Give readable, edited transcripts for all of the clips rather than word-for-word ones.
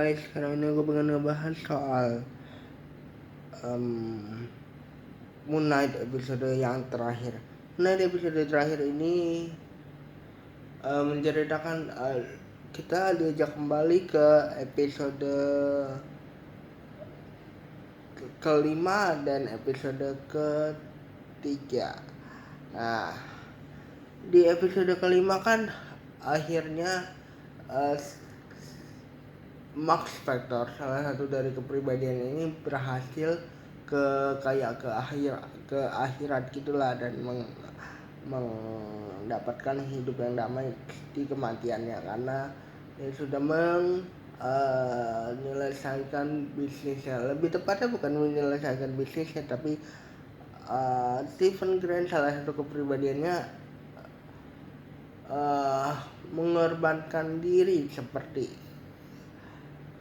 guys, sekarang ini gue pengen ngebahas soal Moon Knight episode yang terakhir. Moon Knight episode terakhir ini menceritakan kita diajak kembali ke episode kelima dan episode ketiga. Nah, di episode kelima kan akhirnya Max Factor, salah satu dari kepribadian ini berhasil ke akhirat gitulah, dan mendapatkan hidup yang damai di kematiannya karena dia sudah menyelesaikan bisnisnya. Lebih tepatnya bukan menyelesaikan bisnisnya, tapi Stephen Grant, salah satu kepribadiannya, mengorbankan diri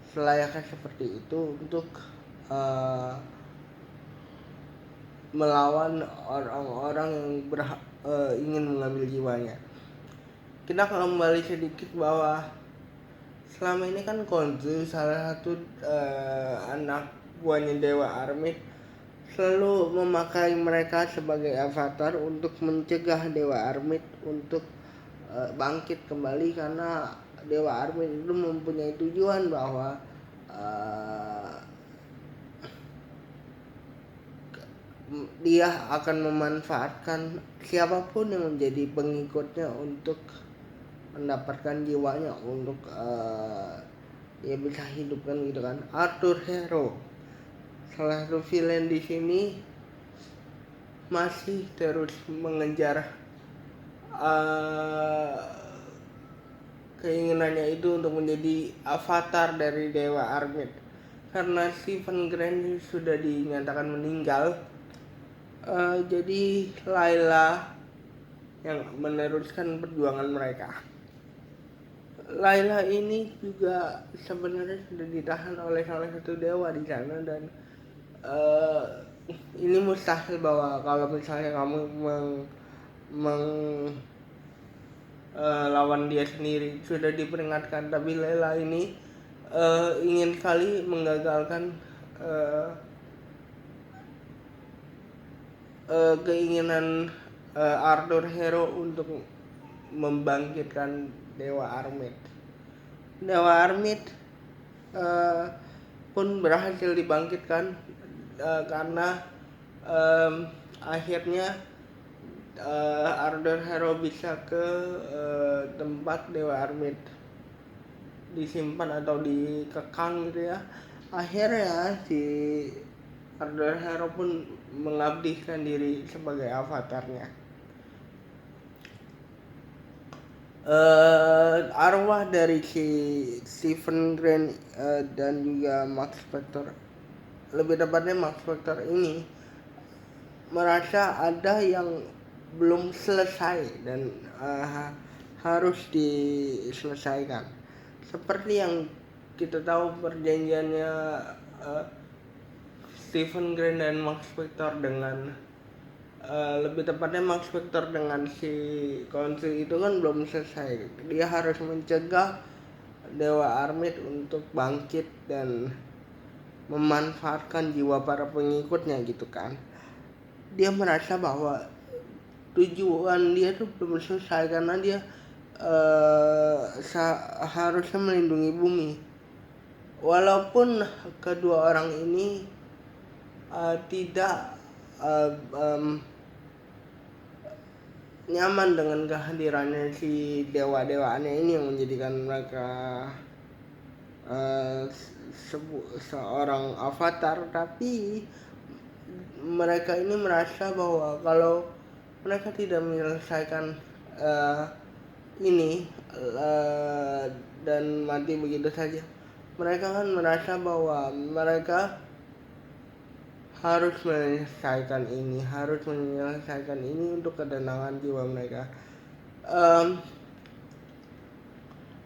selayaknya seperti itu untuk melawan orang-orang yang ingin mengambil jiwanya. Kita kembali sedikit bahwa selama ini kan Khonshu, salah satu anak buahnya Dewa Armid, selalu memakai mereka sebagai avatar untuk mencegah Dewa Armid untuk bangkit kembali, karena Dewa Armid itu mempunyai tujuan bahwa dia akan memanfaatkan siapapun yang menjadi pengikutnya untuk mendapatkan jiwanya, untuk dia bisa hidupkan gitu kan. Arthur Harrow, salah satu villain di sini, masih terus mengejar keinginannya itu untuk menjadi avatar dari Dewa Armid. Karena Stephen Grant sudah dinyatakan meninggal, jadi Layla yang meneruskan perjuangan mereka. Layla ini juga sebenarnya sudah ditahan oleh salah satu dewa di sana, dan ini mustahil bahwa kalau misalnya kamu lawan dia sendiri. Sudah diperingatkan, tapi Layla ini ingin sekali menggagalkan keinginan Arthur Harrow untuk membangkitkan Dewa Armid. Dewa Armid pun berhasil dibangkitkan karena akhirnya Arthur Harrow bisa ke tempat Dewa Armid disimpan atau dikekang gitu ya. Akhirnya si Arthur Harrow pun mengabdikan diri sebagai avatarnya. Arwah dari si Stephen Grant dan juga Max Factor, lebih tepatnya Max Factor ini, merasa ada yang belum selesai dan harus diselesaikan. Seperti yang kita tahu perjanjiannya Stephen Grant dan Max Factor dengan lebih tepatnya Max Factor dengan si Khonshu itu kan belum selesai. Dia harus mencegah Dewa Armid untuk bangkit dan memanfaatkan jiwa para pengikutnya gitu kan. Dia merasa bahwa tujuan dia tuh belum selesai karena dia harusnya melindungi bumi. Walaupun kedua orang ini tidak nyaman dengan kehadirannya si dewa-dewaannya ini yang menjadikan mereka seorang avatar, tapi mereka ini merasa bahwa kalau mereka tidak menyelesaikan ini dan mati begitu saja, mereka kan merasa bahwa mereka harus menyelesaikan ini untuk ketenangan jiwa mereka.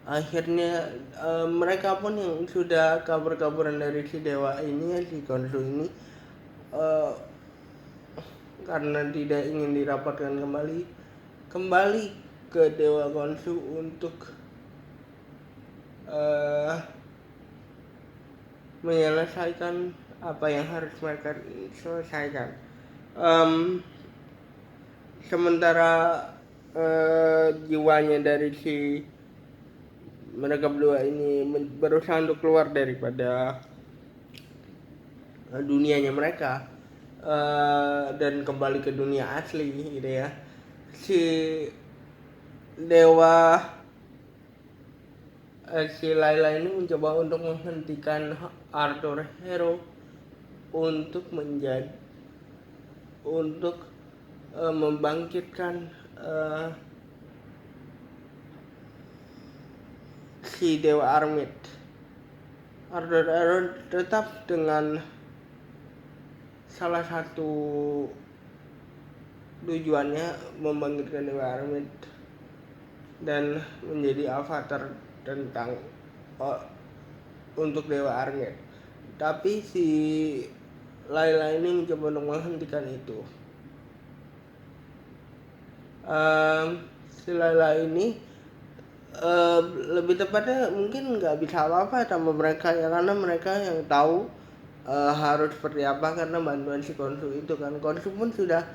Akhirnya mereka pun yang sudah kabur-kaburan dari si dewa ini, si Khonshu ini, karena tidak ingin dirapatkan kembali ke Dewa Khonshu untuk menyelesaikan apa yang harus mereka selesaikan. Sementara jiwanya dari si mereka berdua ini berusaha untuk keluar daripada dunianya mereka dan kembali ke dunia asli gitu ya. Si dewa si Layla ini mencoba untuk menghentikan Arthur Hero untuk membangkitkan si dewa Armid. Arthur Hero tetap dengan salah satu tujuannya membangkitkan dewa Armid dan menjadi avatar tentang untuk dewa Armid. Tapi si Layla ini mencoba untuk menghentikan itu. Si Layla ini lebih tepatnya mungkin nggak bisa apa-apa sama mereka ya, karena mereka yang tahu harus seperti apa karena bantuan si Khonshu itu kan. Khonshu pun sudah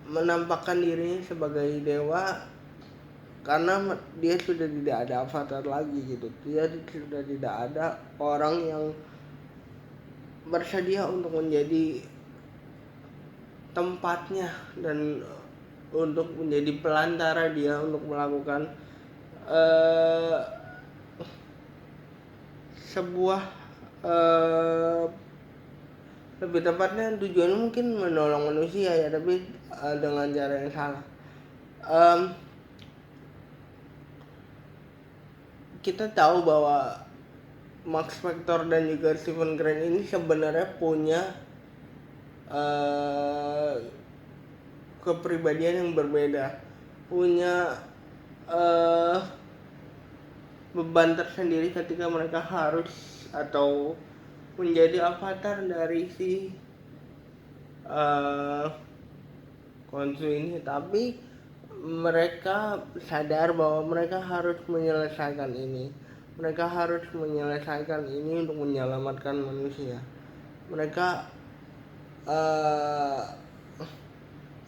menampakkan dirinya sebagai dewa karena dia sudah tidak ada avatar lagi gitu. Dia sudah tidak ada orang yang bersedia untuk menjadi tempatnya dan untuk menjadi pelantara dia untuk melakukan sebuah lebih tepatnya tujuannya mungkin menolong manusia ya, tapi dengan cara yang salah. Kita tahu bahwa Max Factor dan juga Stephen Grant ini sebenarnya punya kepribadian yang berbeda, punya beban tersendiri ketika mereka harus atau menjadi avatar dari si Khonshu ini. Tapi mereka sadar bahwa mereka harus menyelesaikan ini. Mereka harus menyelesaikan ini untuk menyelamatkan manusia. Mereka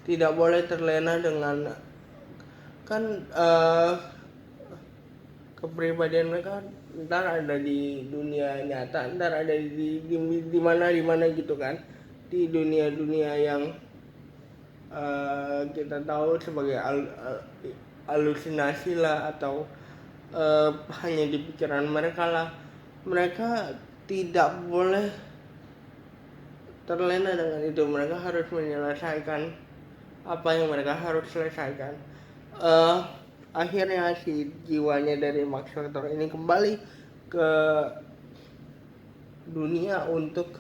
tidak boleh terlena dengan kan kepribadian mereka ntar ada di dunia nyata, ntar ada di mana gitu kan, di dunia yang kita tahu sebagai halusinasi lah atau hanya di pikiran mereka lah. Mereka tidak boleh terlena dengan itu. Mereka harus menyelesaikan apa yang mereka harus selesaikan. Akhirnya si jiwanya dari Max Factor ini kembali ke dunia untuk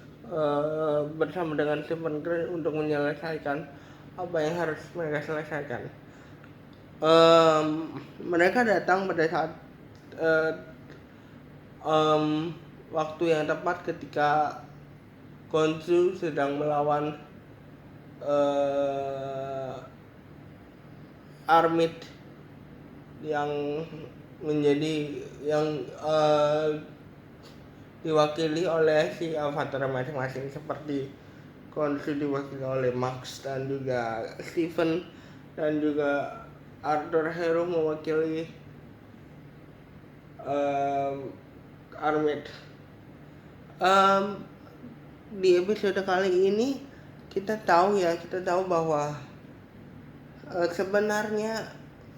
bersama dengan Stephen Grant untuk menyelesaikan apa yang harus mereka selesaikan. Mereka datang pada saat waktu yang tepat ketika Khonshu sedang melawan Armid yang menjadi yang diwakili oleh si avatar masing-masing, seperti Khonshu diwakili oleh Max dan juga Stephen, dan juga Arthur Hero mewakili Armid. Di episode kali ini kita tahu bahwa sebenarnya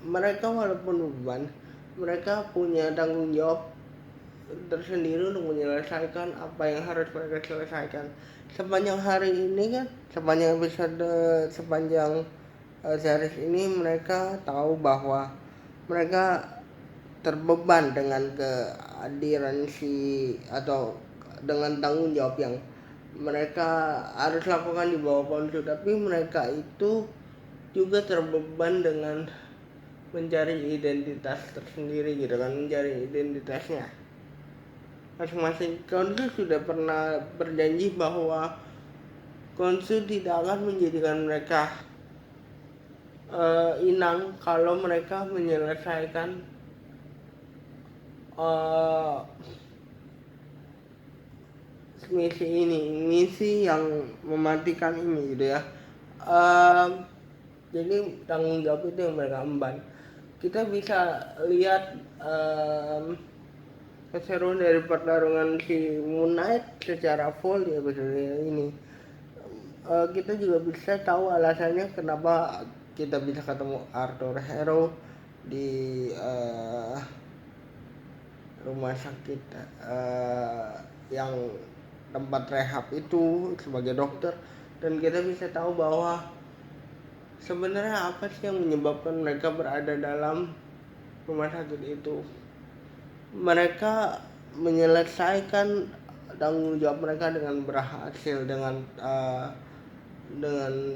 mereka walaupun beban, mereka punya tanggung jawab tersendiri untuk menyelesaikan apa yang harus mereka selesaikan. Sepanjang hari ini kan, sepanjang episode, sepanjang series ini mereka tahu bahwa mereka terbeban dengan kehadiran atau dengan tanggung jawab yang mereka harus lakukan di bawah Khonshu. Tapi mereka itu juga terbeban dengan mencari identitas tersendiri gitu kan, mencari identitasnya masing-masing. Khonshu sudah pernah berjanji bahwa Khonshu tidak akan menjadikan mereka inang kalau mereka menyelesaikan misi yang mematikan ini gitu ya. Jadi tanggung jawab itu yang mereka emban. Kita bisa lihat keseruan dari pertarungan si Moon Knight secara full di episode ini. Kita juga bisa tahu alasannya kenapa kita bisa ketemu Arthur Harrow di rumah sakit yang tempat rehab itu sebagai dokter, dan kita bisa tahu bahwa sebenarnya apa sih yang menyebabkan mereka berada dalam rumah sakit itu. Mereka menyelesaikan tanggung jawab mereka dengan berhasil, dengan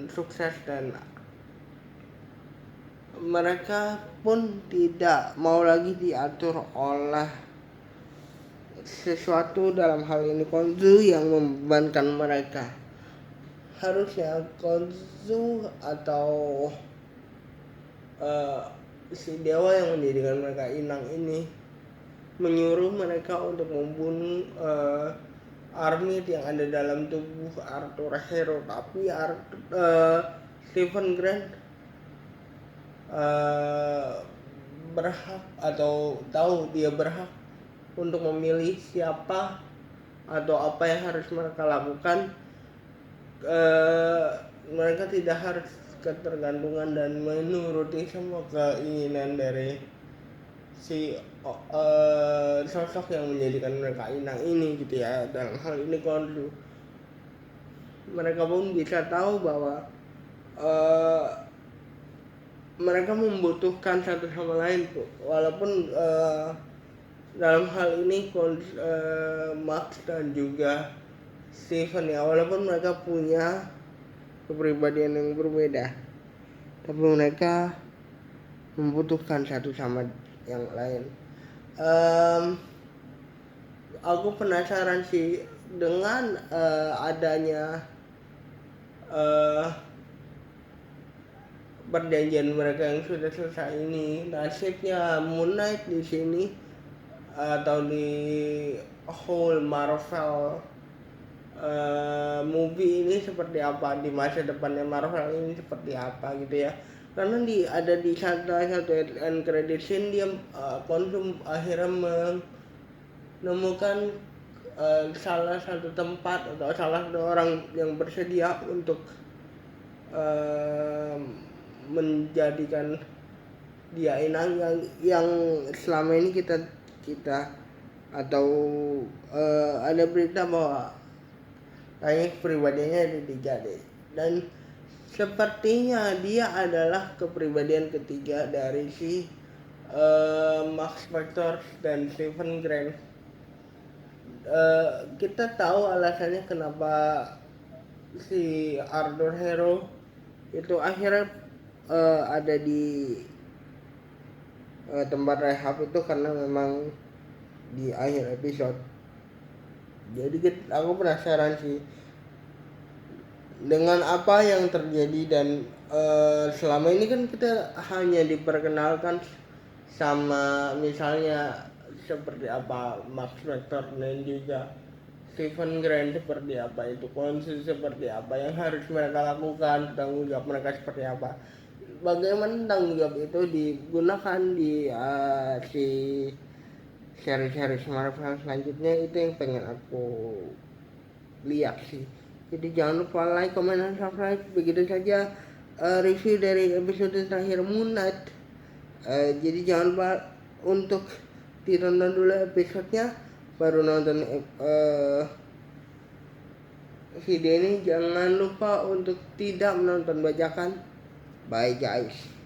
sukses, dan mereka pun tidak mau lagi diatur oleh sesuatu, dalam hal ini Khonsu, yang membebankan mereka. Harusnya Khonsu atau si dewa yang menjadikan mereka inang ini menyuruh mereka untuk membunuh Armit yang ada dalam tubuh Arthur Harrow, tapi Stephen Grant berhak atau tahu dia berhak untuk memilih siapa atau apa yang harus mereka lakukan. Mereka tidak harus ketergantungan dan menuruti semua keinginan dari si sosok yang menjadikan mereka inang ini gitu ya. Dalam hal ini Khonsu, mereka pun bisa tahu bahwa mereka membutuhkan satu sama lain, walaupun dalam hal ini Max dan juga Steven ya, walaupun mereka punya kepribadian yang berbeda, tapi mereka membutuhkan satu sama yang lain. Aku penasaran sih dengan adanya perjanjian mereka yang sudah selesai ini, nasibnya Moon Knight di sini atau di whole Marvel movie ini seperti apa, di masa depannya Marvel ini seperti apa gitu ya. Karena ada di salah satu end credit scene dia Khonsu akhirnya menemukan salah satu tempat atau salah satu orang yang bersedia untuk menjadikan dia inang yang selama ini kita atau ada berita bahwa kayaknya kepribadiannya ada 3 deh, dan sepertinya dia adalah kepribadian ketiga dari si Max Factor dan Stephen Grant. Kita tahu alasannya kenapa si Arthur Harrow itu akhirnya ada di tempat rehab itu, karena memang di akhir episode. Jadi aku penasaran sih dengan apa yang terjadi, dan selama ini kan kita hanya diperkenalkan sama misalnya seperti apa Max Factor dan juga Stephen Grant seperti apa, itu Khonsu seperti apa yang harus mereka lakukan, tanggung jawab mereka seperti apa. Bagaimana tanggung jawab itu digunakan di si seri-seri Marvel selanjutnya, itu yang pengen aku lihat sih. Jadi jangan lupa like, comment, dan subscribe. Begitu saja review dari episode terakhir Moon Knight. Jadi jangan lupa untuk ditonton dulu episodenya, baru nonton video ini. Jangan lupa untuk tidak menonton bajakan. Bye guys.